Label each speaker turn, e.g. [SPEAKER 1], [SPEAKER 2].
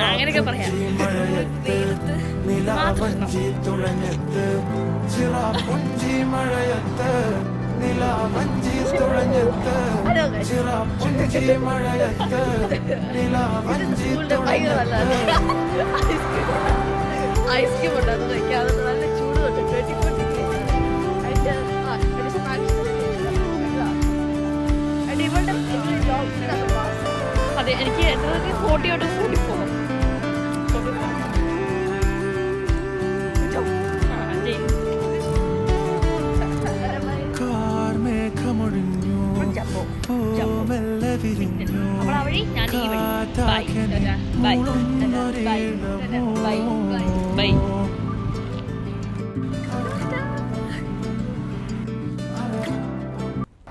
[SPEAKER 1] അങ്ങനെയൊക്കെ പറയാം. ഐസ്ക്രീം ഉണ്ടാകുന്നത് കഴിക്കാതെ നല്ല ചൂട് തൊട്ട് 24 ഡിഗ്രി. അതെ, എനിക്ക് 40 തൊട്ട് 44. അവളവഴി ഞാൻ ഈ വഴി. Bye bye bye bye.